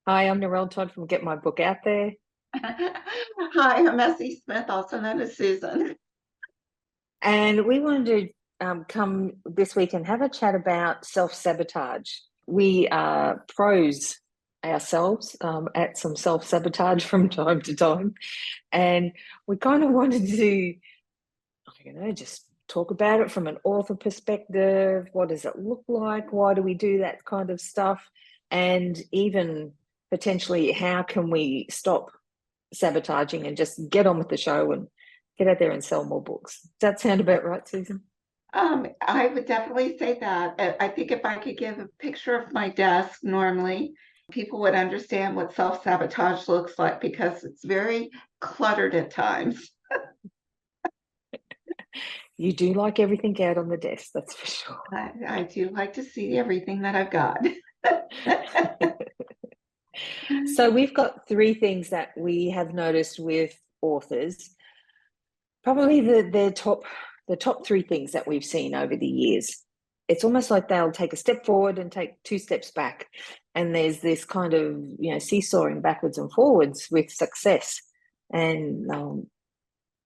Hi, I'm Narelle Todd from Get My Book Out There. Hi, I'm Essie Smith, also known as Susan. And we wanted to come this week and have a chat about self-sabotage. We are pros ourselves at some self-sabotage from time to time. And we kind of wanted to, just talk about it from an author perspective. What does it look like? Why do we do that kind of stuff? And even potentially, how can we stop sabotaging and just get on with the show and get out there and sell more books? Does that sound about right, Susan? I would definitely say that. I think if I could give a picture of my desk normally, people would understand what self-sabotage looks like because it's very cluttered at times. You do like everything out on the desk, that's for sure. I do like to see everything that I've got. So we've got three things that we have noticed with authors. Probably the top three things that we've seen over the years. It's almost like they'll take a step forward and take two steps back. And there's this kind of, seesawing backwards and forwards with success, and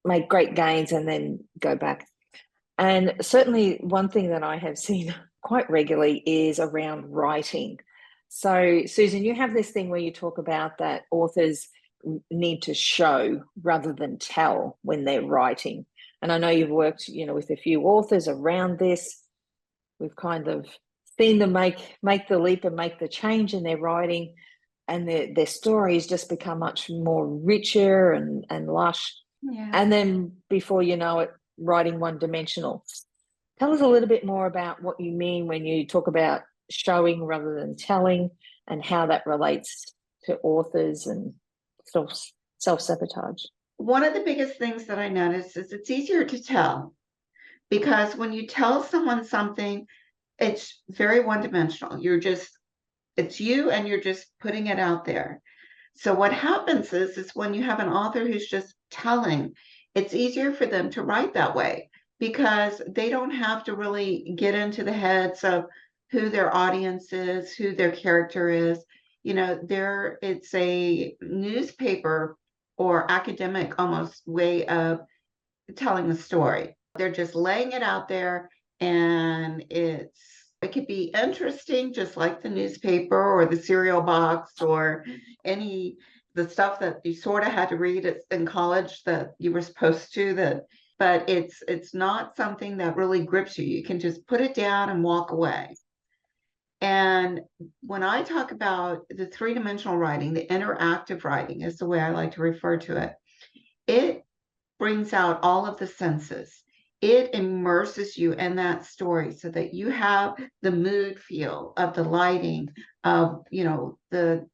make great gains and then go back. And certainly one thing that I have seen quite regularly is around writing. So, Susan, you have this thing where you talk about that authors need to show rather than tell when they're writing. And I know you've worked, with a few authors around this. We've kind of seen them make the leap and make the change in their writing, and their stories just become much more richer and lush. Yeah. And then before you know it, writing one-dimensional. Tell us a little bit more about what you mean when you talk about showing rather than telling, and how that relates to authors and self-sabotage. One of the biggest things that I noticed is it's easier to tell because when you tell someone something, it's very one-dimensional. It's you and you're just putting it out there. So what happens is when you have an author who's just telling, it's easier for them to write that way because they don't have to really get into the heads of who their audience is, who their character is. It's a newspaper or academic almost way of telling the story. They're just laying it out there, and it could be interesting, just like the newspaper or the cereal box or any the stuff that you sort of had to read in college that you were supposed to. But it's not something that really grips you. You can just put it down and walk away. And when I talk about the three-dimensional writing, the interactive writing is the way I like to refer to it. It brings out all of the senses. It immerses you in that story so that you have the mood feel of the lighting, of the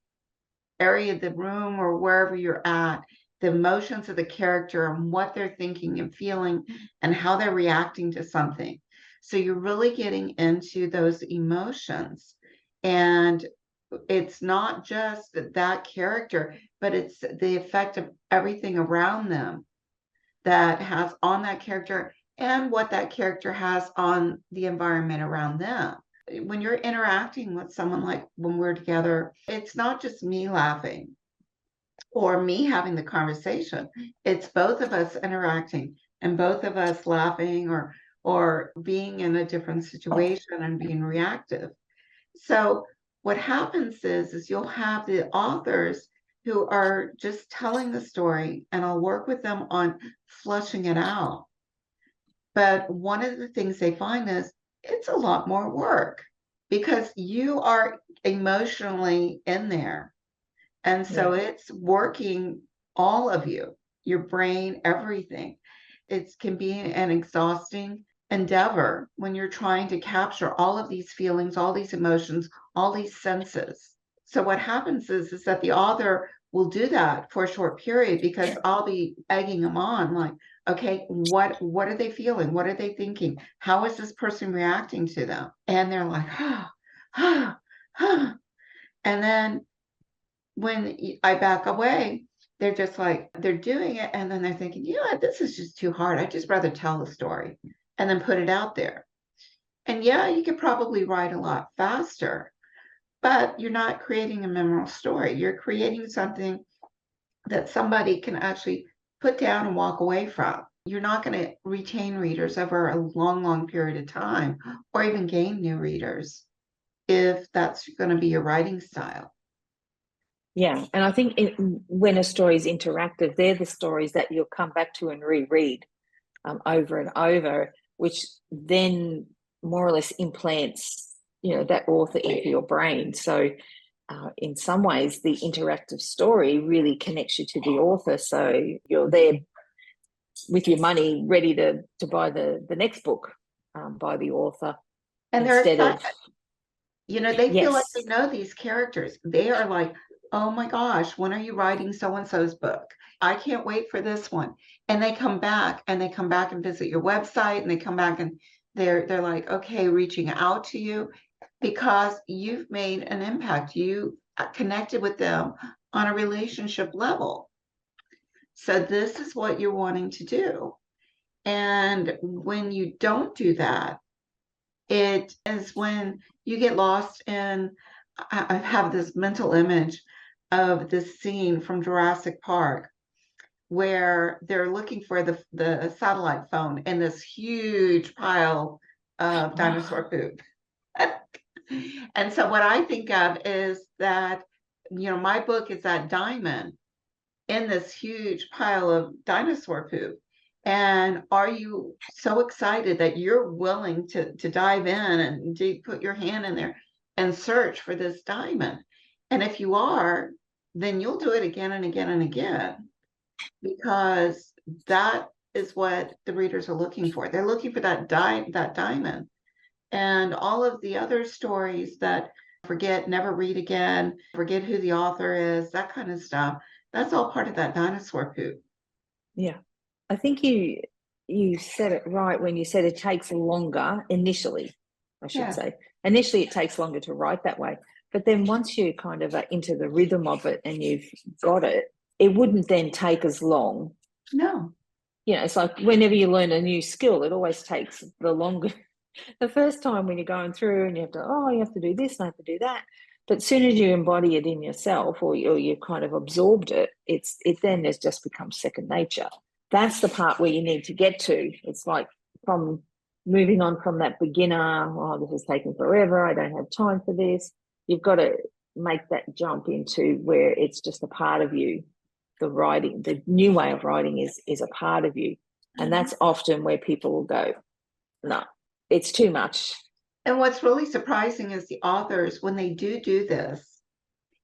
area of the room or wherever you're at, the emotions of the character and what they're thinking and feeling and how they're reacting to something. So you're really getting into those emotions. And it's not just that character, but it's the effect of everything around them that has on that character and what that character has on the environment around them. When you're interacting with someone, like when we're together, it's not just me laughing or me having the conversation. It's both of us interacting and both of us laughing or being in a different situation and being reactive. So what happens is you'll have the authors who are just telling the story, and I'll work with them on flushing it out. But one of the things they find is it's a lot more work because you are emotionally in there. And so Yeah. it's working all of you, your brain, everything. It can be an exhausting endeavor when you're trying to capture all of these feelings, all these emotions, all these senses. So what happens is that the author will do that for a short period because I'll be egging them on, like, okay, what are they feeling? What are they thinking? How is this person reacting to them? And they're like, and then when I back away, they're just like, they're doing it. And then they're thinking, this is just too hard. I'd just rather tell the story and then put it out there. And yeah, you could probably write a lot faster, but you're not creating a memorable story. You're creating something that somebody can actually put down and walk away from. You're not going to retain readers over a long, long period of time, or even gain new readers if that's going to be your writing style. Yeah, and I think when a story is interactive, they're the stories that you'll come back to and reread over and over, which then more or less implants, that author into your brain. So in some ways, the interactive story really connects you to the author. So you're there with your money ready to buy the next book by the author. And they're instead excited. of They feel like yes. they know these characters. They are like, oh my gosh, when are you writing so-and-so's book? I can't wait for this one. And they come back and visit your website, and they come back and they're like, okay, reaching out to you because you've made an impact. You connected with them on a relationship level. So this is what you're wanting to do. And when you don't do that, it is when you get lost in, I have this mental image of this scene from Jurassic Park where they're looking for the satellite phone in this huge pile of dinosaur poop. And so what I think of is that, my book is that diamond in this huge pile of dinosaur poop. And are you so excited that you're willing to dive in and put your hand in there and search for this diamond? And if you are, then you'll do it again and again and again, because that is what the readers are looking for. They're looking for that diamond. And all of the other stories that forget, never read again, forget who the author is, that kind of stuff, that's all part of that dinosaur poop. Yeah, I think you said it right when you said it takes longer initially. I should say initially it takes longer to write that way, but then once you kind of are into the rhythm of it and you've got it, it wouldn't then take as long. No. It's like whenever you learn a new skill, it always takes the longer. The first time when you're going through and you have to do this and I have to do that. But as soon as you embody it in yourself, or you kind of absorbed it, it then has just become second nature. That's the part where you need to get to. It's like from moving on from that beginner, oh, this is taking forever, I don't have time for this. You've got to make that jump into where it's just a part of you. The writing, the new way of writing is a part of you. And that's often where people will go, no, it's too much. And what's really surprising is the authors, when they do this,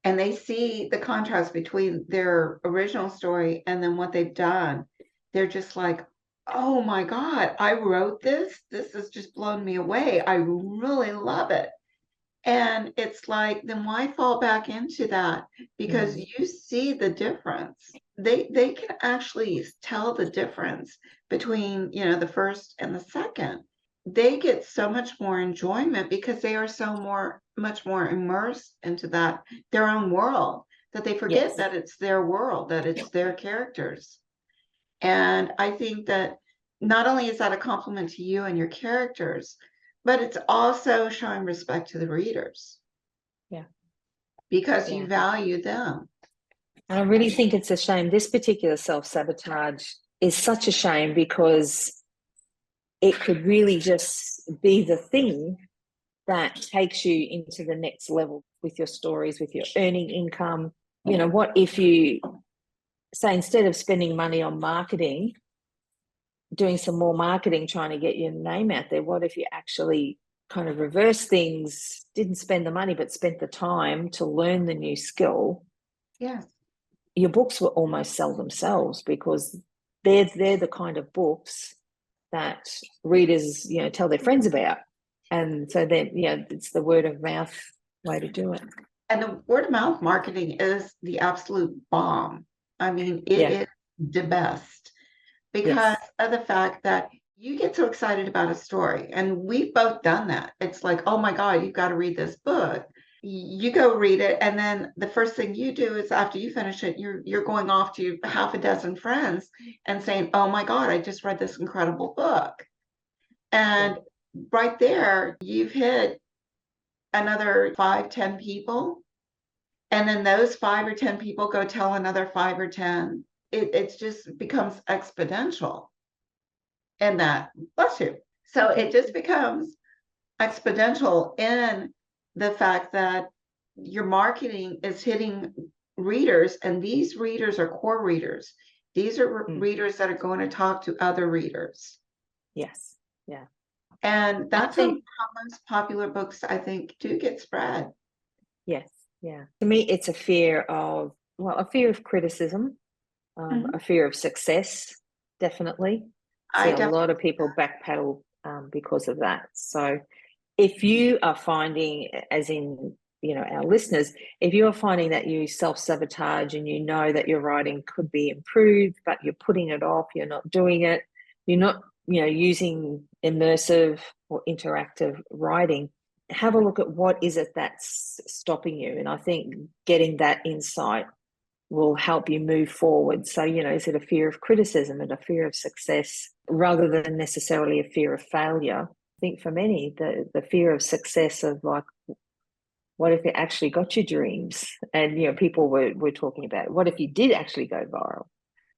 and they see the contrast between their original story and then what they've done, they're just like, oh my God, I wrote this. This has just blown me away. I really love it. And it's like, then why fall back into that? Because you see the difference. They can actually tell the difference between, the first and the second. They get so much more enjoyment because they are much more immersed into their own world, that they forget that it's their world, that it's their characters. And I think that not only is that a compliment to you and your characters, but it's also showing respect to the readers. Yeah. Because you value them. And I really think it's a shame. This particular self-sabotage is such a shame because it could really just be the thing that takes you into the next level with your stories, with your earning income. What if you say, instead of spending money on marketing, doing some more marketing, trying to get your name out there, what if you actually kind of reverse things, didn't spend the money, but spent the time to learn the new skill? Yes. Your books will almost sell themselves, because they're the kind of books that readers, tell their friends about. And so then, it's the word of mouth way to do it. And the word of mouth marketing is the absolute bomb. I mean, it is the best, because of the fact that you get so excited about a story. And we've both done that. It's like, oh my God, you've got to read this book. You go read it, and then the first thing you do is, after you finish it, you're going off to half a dozen friends and saying, oh my God, I just read this incredible book. And right there, you've hit another 5, 10 people. And then those 5 or 10 people go tell another 5 or 10. It just becomes exponential. And that, bless you. So it just becomes exponential in the fact that your marketing is hitting readers, and these readers are core readers. These are readers that are going to talk to other readers. Yes. Yeah. And that's how most popular books, I think, do get spread. Yes. Yeah. To me, it's a fear of criticism, a fear of success, definitely. See a lot of people backpedal because of that. So if you are finding, as in, our listeners, if you are finding that you self-sabotage and you know that your writing could be improved, but you're putting it off, you're not doing it, you're not, using immersive or interactive writing, have a look at what is it that's stopping you. And I think getting that insight will help you move forward. So, is it a fear of criticism and a fear of success rather than necessarily a fear of failure? I think for many, the fear of success of like, what if you actually got your dreams? And, people were talking about, what if you did actually go viral?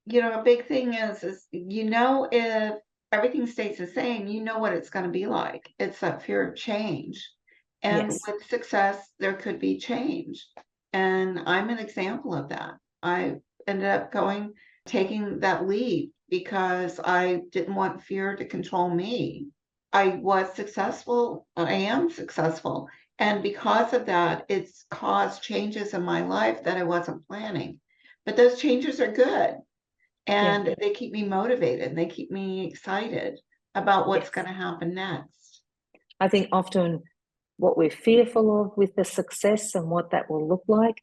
A big thing is if everything stays the same, what it's going to be like. It's that fear of change. And Yes. with success, there could be change. And I'm an example of that. I ended up taking that leap because I didn't want fear to control me. I was successful. I am successful. And because of that, it's caused changes in my life that I wasn't planning. But those changes are good. And they keep me motivated. They keep me excited about what's going to happen next. I think often what we're fearful of with the success and what that will look like,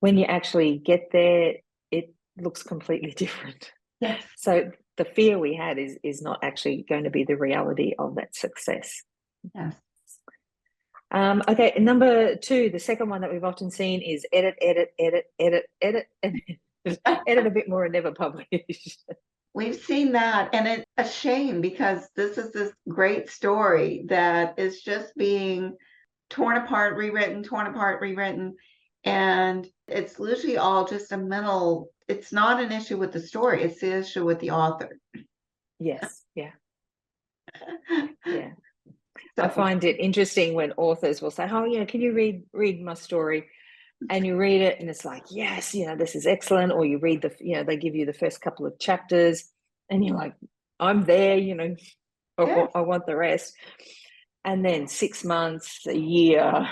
when you actually get there, it looks completely different. Yes. So the fear we had is not actually going to be the reality of that success. Yes. Okay, number 2, the second one that we've often seen is edit, and edit a bit more and never publish. We've seen that, and it's a shame because this is this great story that is just being torn apart, rewritten, and it's literally all just a mental. It's not an issue with the story; it's the issue with the author. Yes, yeah, yeah. So, I find it interesting when authors will say, "Oh, can you read my story?" And you read it, and it's like, "Yes, this is excellent." Or you read they give you the first couple of chapters, and you're like, "I'm there," I want the rest. And then 6 months, a year,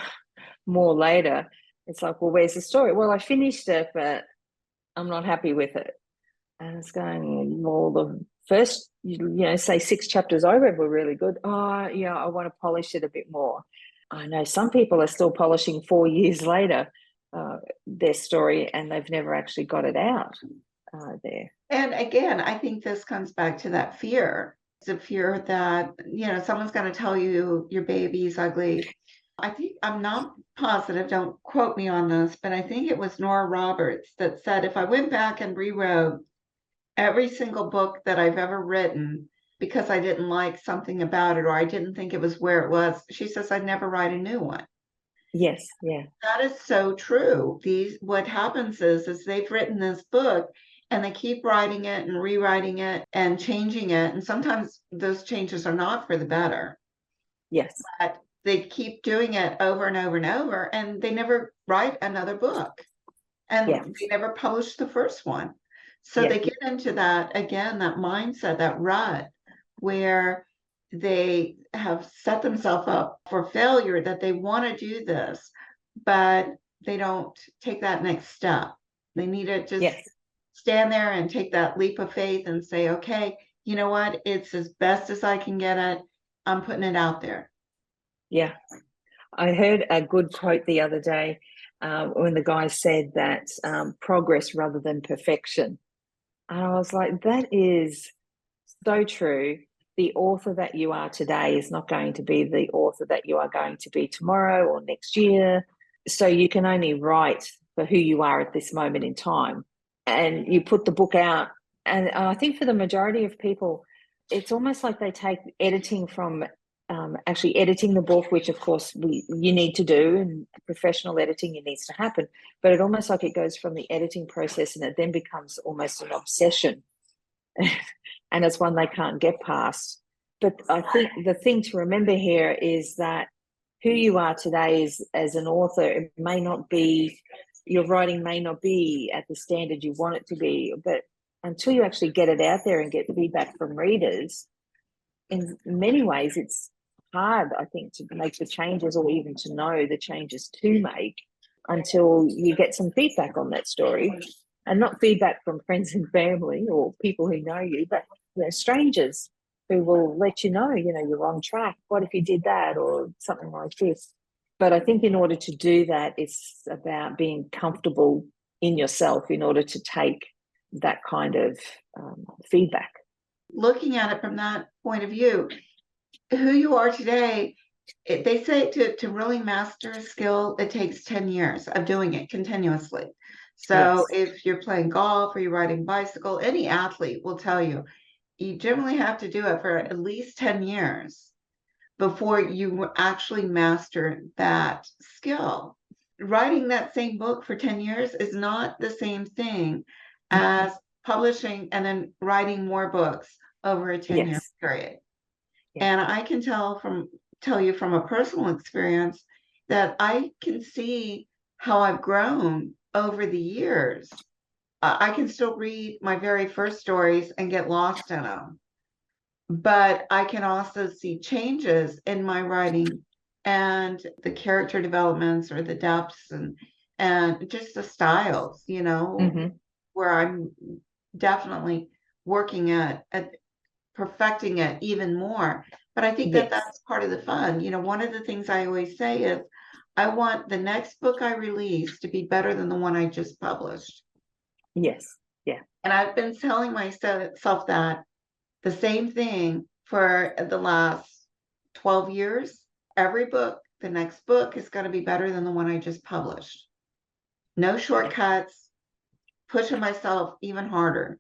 more later, it's like, well, where's the story? Well, I finished it, but I'm not happy with it. And it's going, well, the first, say 6 chapters I read were really good. Oh, yeah, I want to polish it a bit more. I know some people are still polishing 4 years later their story, and they've never actually got it out there. And again, I think this comes back to that fear. It's a fear that, someone's going to tell you your baby's ugly. I think, I'm not positive, don't quote me on this, but I think it was Nora Roberts that said, if I went back and rewrote every single book that I've ever written because I didn't like something about it or I didn't think it was where it was, she says, I'd never write a new one. Yes, yeah. That is so true. What happens is they've written this book and they keep writing it and rewriting it and changing it. And sometimes those changes are not for the better. Yes. But they keep doing it over and over and over, and they never write another book. And they never publish the first one. So they get into that, again, that mindset, that rut, where they have set themselves up for failure, that they want to do this, but they don't take that next step. They need to just stand there and take that leap of faith and say, okay, you know what? It's as best as I can get it. I'm putting it out there. Yeah. I heard a good quote the other day when the guy said that progress rather than perfection. And I was like, that is so true. The author that you are today is not going to be the author that you are going to be tomorrow or next year. So you can only write for who you are at this moment in time. And you put the book out. And I think for the majority of people, it's almost like they take editing from actually editing the book, which of course you need to do, and professional editing, it needs to happen. But it almost like it goes from the editing process and it then becomes almost an obsession. And it's one they can't get past. But I think the thing to remember here is that who you are today is, as an author, it may not be, your writing may not be at the standard you want it to be, but until you actually get it out there and get feedback from readers, in many ways it's hard, I think, to make the changes or even to know the changes to make until you get some feedback on that story. And not feedback from friends and family or people who know you, but strangers who will let you know, you're on track. What if you did that or something like this? But I think in order to do that, it's about being comfortable in yourself in order to take that kind of feedback. Looking at it from that point of view, who you are today, they say to really master a skill, it takes 10 years of doing it continuously. So Yes. if you're playing golf or you're riding bicycle, any athlete will tell you, you generally have to do it for at least 10 years before you actually master that skill. Writing that same book for 10 years is not the same thing as publishing and then writing more books over a 10-year Yes. period. Yeah. And I can tell you from a personal experience that I can see how I've grown over the years. I can still read my very first stories and get lost in them, but I can also see changes in my writing and the character developments or the depths and just the styles, where I'm definitely working at perfecting it even more. But I think that Yes. that's part of the fun. One of the things I always say is I want the next book I release to be better than the one I just published. Yes. Yeah. And I've been telling myself that the same thing for the last 12 years. Every book, the next book is going to be better than the one I just published. No shortcuts, pushing myself even harder.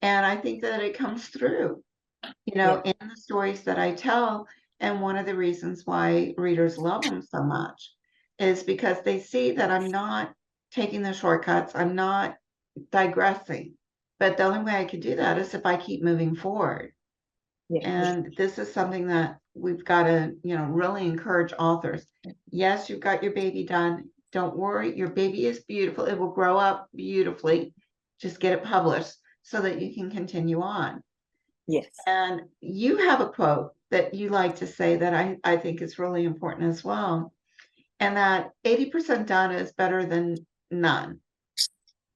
And I think that it comes through, Yeah. in the stories that I tell. And one of the reasons why readers love them so much is because they see that I'm not taking the shortcuts, I'm not digressing. But the only way I can do that is if I keep moving forward. Yeah. And this is something that we've got to, really encourage authors. Yes, you've got your baby done. Don't worry, your baby is beautiful. It will grow up beautifully. Just get it published so that you can continue on. Yes. And you have a quote that you like to say that I think is really important as well. And that 80% done is better than none.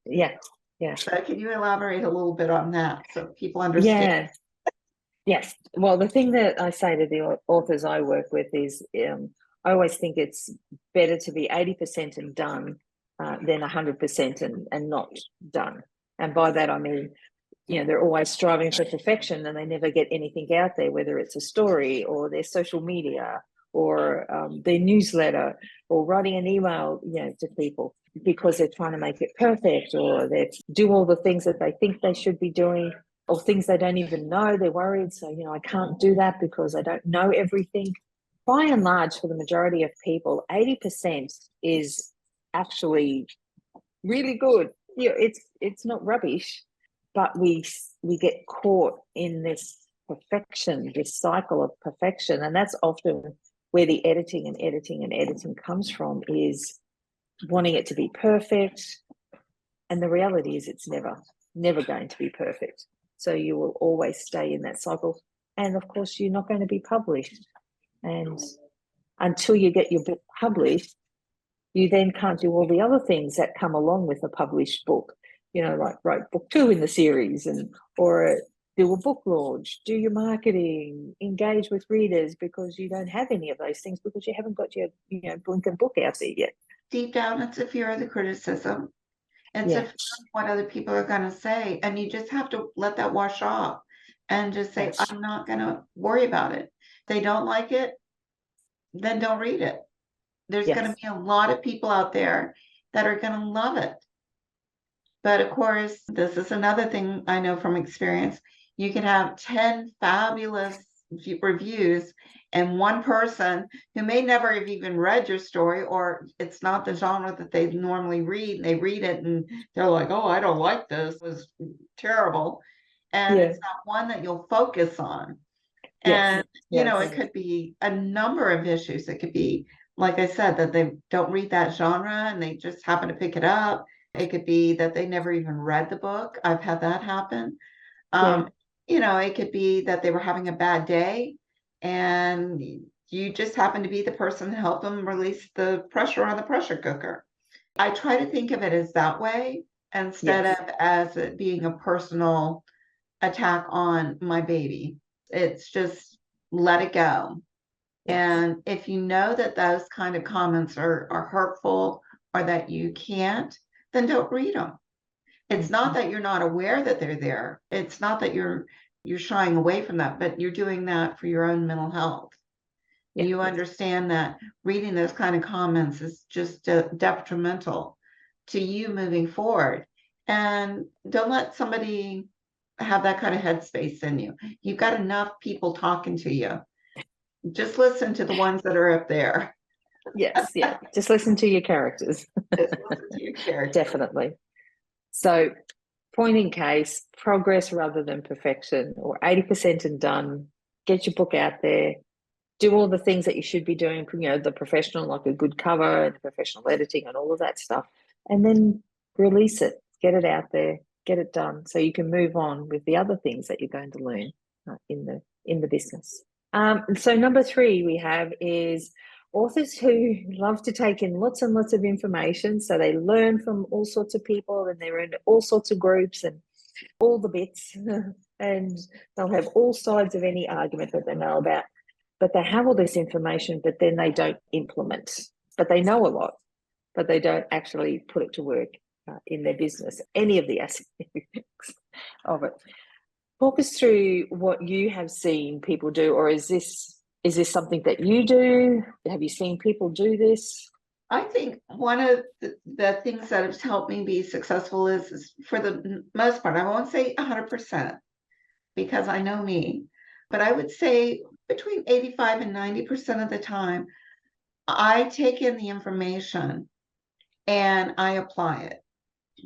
Yeah. Yeah. So can you elaborate a little bit on that so people understand? Yeah. Yes. Well, the thing that I say to the authors I work with is I always think it's better to be 80% and done than 100% and not done. And by that, I mean, they're always striving for perfection and they never get anything out there, whether it's a story or their social media or their newsletter or writing an email, to people because they're trying to make it perfect or they do all the things that they think they should be doing or things they don't even know. They're worried. So, I can't do that because I don't know everything. By and large, for the majority of people, 80% is actually really good. It's not rubbish, but we get caught in this perfection, this cycle of perfection. And that's often where the editing and editing and editing comes from, is wanting it to be perfect. And the reality is it's never going to be perfect. So you will always stay in that cycle. And of course, you're not going to be published. And until you get your book published, you then can't do all the other things that come along with a published book, like write book 2 in the series or do a book launch, do your marketing, engage with readers, because you don't have any of those things because you haven't got your, blinking book out there yet. Deep down, it's a fear of the criticism. It's a fear Yeah. of what other people are going to say. And you just have to let that wash off and just say, Yes. I'm not going to worry about it. They don't like it, then don't read it. There's going to be a lot of people out there that are going to love it. But of course, this is another thing I know from experience. You can have 10 fabulous reviews And one person who may never have even read your story, or it's not the genre that they normally read, they read it and they're like, oh, I don't like this, it was terrible. And Yeah. it's not one that you'll focus on. Yes. And, Yes. it could be a number of issues. It could be, like I said, that they don't read that genre and they just happen to pick it up. It could be that they never even read the book. I've had that happen. Yeah. It could be that they were having a bad day and you just happen to be the person to help them release the pressure on the pressure cooker. I try to think of it as that way instead Yes. of as it being a personal attack on my baby. It's just let it go. Yes. And if you know that those kind of comments are hurtful or that you can't, then don't read them. It's not that you're not aware that they're there. It's not that you're shying away from that, but you're doing that for your own mental health. Yeah. You understand that reading those kind of comments is just detrimental to you moving forward. And don't let somebody have that kind of headspace in you. You've got enough people talking to you. Just listen to the ones that are up there. Yes. Yeah. Just listen to your characters. Just listen to your character. Definitely. So, point in case, progress rather than perfection, or 80% and done. Get your book out there. Do all the things that you should be doing, the professional, like a good cover and professional editing and all of that stuff. And then release it, get it out there, get it done so you can move on with the other things that you're going to learn in the business. So number 3 we have is authors who love to take in lots and lots of information. So they learn from all sorts of people and they're in all sorts of groups and all the bits and they'll have all sides of any argument that they know about. But they have all this information, but then they don't implement. But they know a lot, but they don't actually put it to work in their business, any of the aspects of it. Talk us through what you have seen people do, or is this something that you do? Have you seen people do this? I think one of the things that has helped me be successful is for the most part, I won't say 100% because I know me, but I would say between 85 and 90% of the time, I take in the information and I apply it.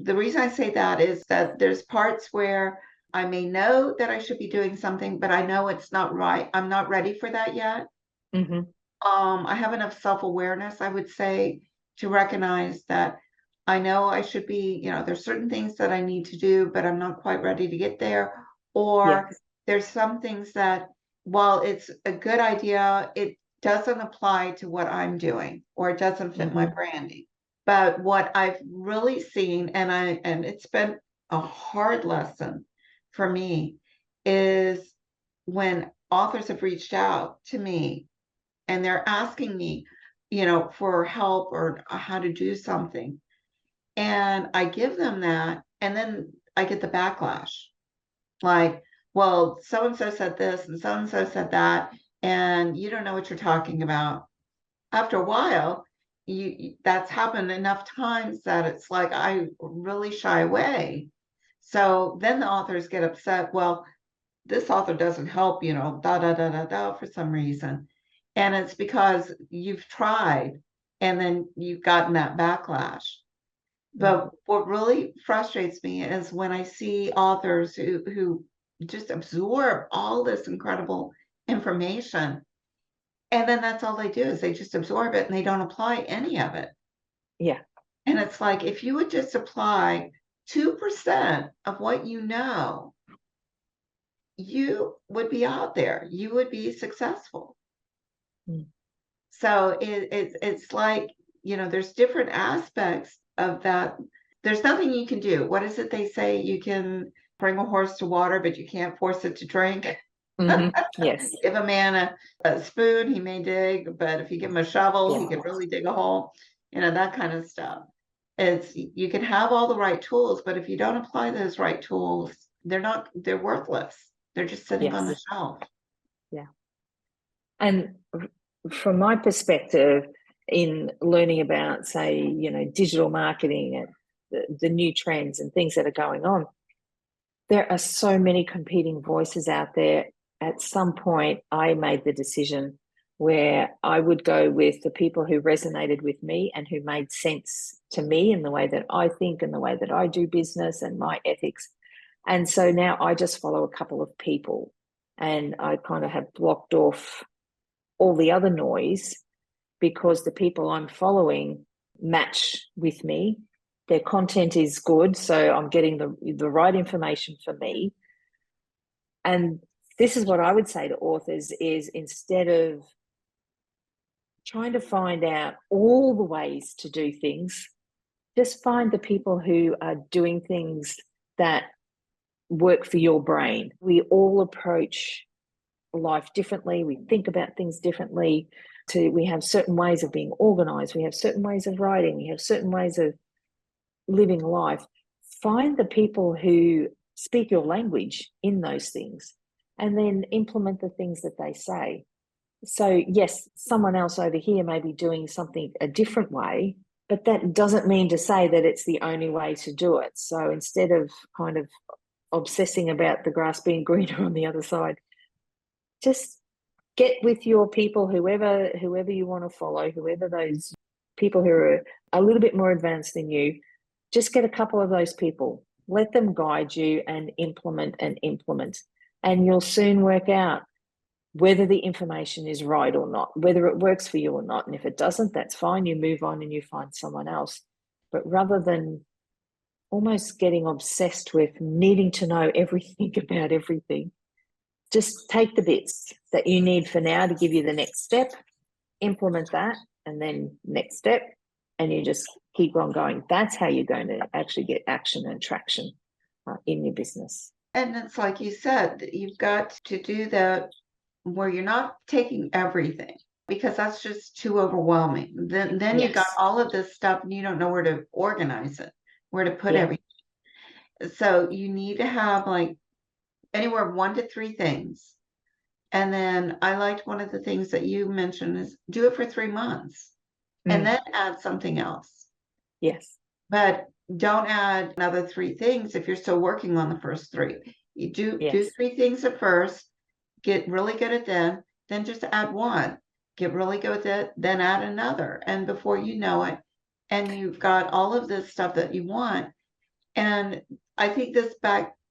The reason I say that is that there's parts where I may know that I should be doing something, but I know it's not right. I'm not ready for that yet. Mm-hmm. I have enough self-awareness, I would say, to recognize that I know I should be, there's certain things that I need to do, but I'm not quite ready to get there. Or Yes. there's some things that, while it's a good idea, it doesn't apply to what I'm doing, or it doesn't fit my branding. But what I've really seen, and it's been a hard lesson for me, is when authors have reached out to me and they're asking me, for help or how to do something. And I give them that, and then I get the backlash. Like, well, so and so said this and so said that, and you don't know what you're talking about. After a while, that's happened enough times that it's like I really shy away. So then the authors get upset. Well, this author doesn't help, da da da da da for some reason. And it's because you've tried and then you've gotten that backlash. But what really frustrates me is when I see authors who just absorb all this incredible information, and then that's all they do is they just absorb it and they don't apply any of it. Yeah. And it's like, if you would just apply 2% of what you know, you would be out there, you would be successful. So it's like, there's different aspects of that. There's nothing you can do. What is it they say? You can bring a horse to water, but you can't force it to drink. Yes. Give a man a spoon, he may dig, but if you give him a shovel, he Yeah. can really dig a hole, that kind of stuff. You can have all the right tools, but if you don't apply those right tools, they're worthless. They're just sitting on the Yes. shelf. Yeah. And from my perspective, in learning about, say, digital marketing and the new trends and things that are going on, there are so many competing voices out there. At some point, I made the decision, where I would go with the people who resonated with me and who made sense to me in the way that I think and the way that I do business and my ethics. And so now I just follow a couple of people, and I kind of have blocked off all the other noise because the people I'm following match with me. Their content is good, so I'm getting the right information for me. And this is what I would say to authors is, instead of trying to find out all the ways to do things, just find the people who are doing things that work for your brain. We all approach life differently. We think about things differently. We have certain ways of being organized. We have certain ways of writing. We have certain ways of living life. Find the people who speak your language in those things, and then implement the things that they say. So yes, someone else over here may be doing something a different way, but that doesn't mean to say that it's the only way to do it. So instead of kind of obsessing about the grass being greener on the other side, just get with your people, whoever you want to follow, whoever those people who are a little bit more advanced than you, just get a couple of those people, let them guide you and implement. And you'll soon work out whether the information is right or not, whether it works for you or not. And if it doesn't, that's fine. You move on and you find someone else. But rather than almost getting obsessed with needing to know everything about everything, just take the bits that you need for now to give you the next step, implement that, and then next step, and you just keep on going. That's how you're going to actually get action and traction in your business. And it's like you said, you've got to do that where you're not taking everything, because that's just too overwhelming. Then Yes. you got all of this stuff and you don't know where to organize it, where to put everything. So you need to have like anywhere 1 to 3 things. And then I liked one of the things that you mentioned is do it for 3 months and then add something else. Yes. But don't add another 3 things if you're still working on the first 3. You do 3 things at first, get really good at them, then just add 1, get really good at it, then add another. And before you know it, and you've got all of this stuff that you want. And I think this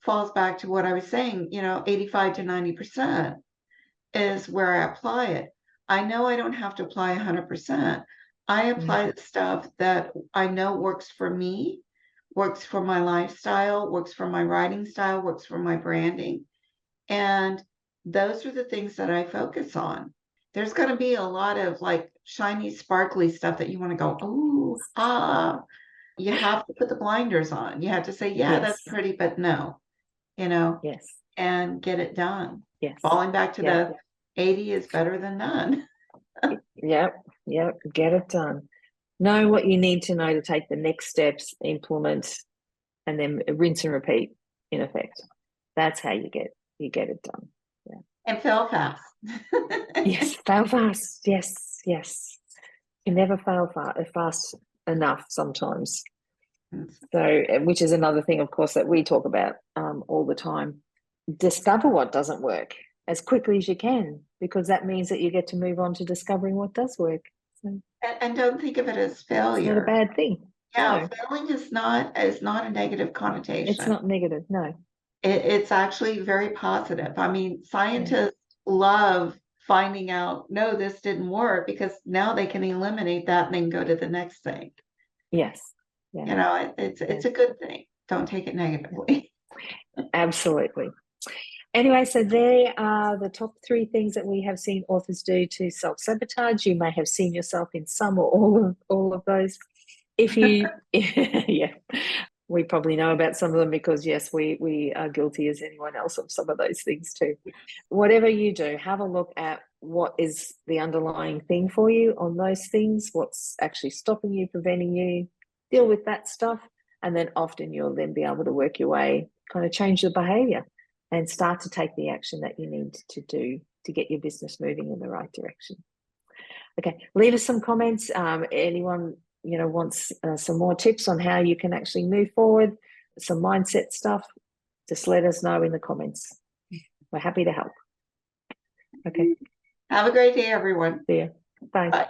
falls back to what I was saying, 85 to 90% is where I apply it. I know I don't have to apply 100%. I apply the stuff that I know works for me, works for my lifestyle, works for my writing style, works for my branding. And those are the things that I focus on. There's going to be a lot of like shiny, sparkly stuff that you want to go, ooh, you have to put the blinders on. You have to say, yeah, that's pretty, but no, and get it done. Yes. Falling back to the 80 is better than none. Yep. Get it done. Know what you need to know to take the next steps, implement, and then rinse and repeat, in effect. That's how you get it done. Yeah. And fail fast. Yes, fail fast. Yes. You never fail fast enough sometimes. So, which is another thing, of course, that we talk about all the time. Discover what doesn't work as quickly as you can, because that means that you get to move on to discovering what does work. So, and don't think of it as failure. It's not a bad thing. Yeah, no. Failing is not a negative connotation. It's not negative, no. It's actually very positive. I mean, scientists love finding out, no, this didn't work, because now they can eliminate that and then go to the next thing. Yes. Yeah. It's a good thing. Don't take it negatively. Absolutely. Anyway, so there are the top 3 things that we have seen authors do to self-sabotage. You may have seen yourself in some or all of those. If you, we probably know about some of them because, yes, we are guilty as anyone else of some of those things too. Whatever you do, have a look at what is the underlying thing for you on those things, what's actually stopping you, preventing you, deal with that stuff, and then often you'll then be able to work your way, kind of change the behavior and start to take the action that you need to do to get your business moving in the right direction. Okay, leave us some comments. Anyone wants some more tips on how you can actually move forward, some mindset stuff, just let us know in the comments. We're happy to help. Okay. Have a great day, everyone. See ya. Bye. Bye.